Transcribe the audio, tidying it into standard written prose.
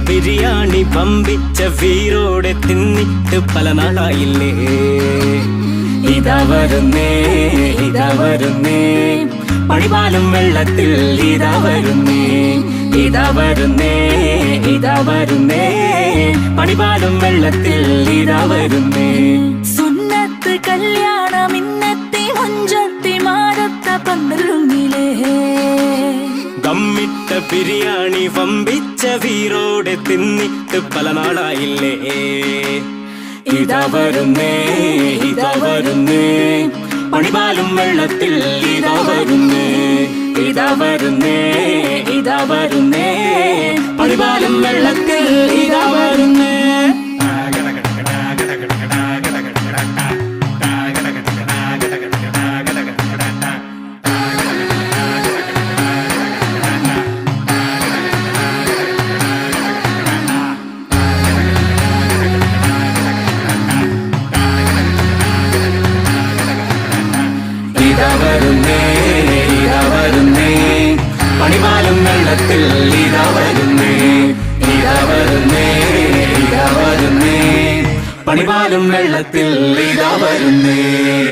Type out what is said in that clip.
ബിരിയാണി പമ്പിച്ച വീരോടെ തിന്നിട്ട് പല നാളായില്ലേ. ഇതാ വരുന്നേ ഇതാ വരുന്നേ പണിപാലും വെള്ളത്തിൽ ഇതാ വരുന്നേ. ഇതാ വരുന്നേ ഇതാ വരുന്നേ പണിപാലും വെള്ളത്തിൽ ഇതാ വരുന്നേ. സുന്നത്ത് കല്യാണം ഇന്നത്തെ മുഞ്ചത്തി മാരത്ത പന്തലുങ്ങിലേ. ദമ്മിട്ട ബിരിയാണി വമ്പിച്ച വീരോടെ തിന്നിട്ട് പല നാളായില്ലേ. ഇതാ വരുന്നേ ഇതാ വരുന്നേ പണിപാലും വെള്ളത്തിൽ ഇതാ വരുന്നേ. ഇതാ വരുന്നേ ഇതാ വരുന്നേ പണിപാലും വെള്ളത്തിൽ ഇതാ വരുന്നേ. ഇതാ വരുന്നേ ഇതാ വരുന്നേ പണിപാലും വെള്ളത്തിൽ ഇതാ വരുന്നേ. ഇതാ വരുന്നേ ഇതാ വരുന്നേ പണിപാലും വെള്ളത്തിൽ ഇതാ വരുന്നേ.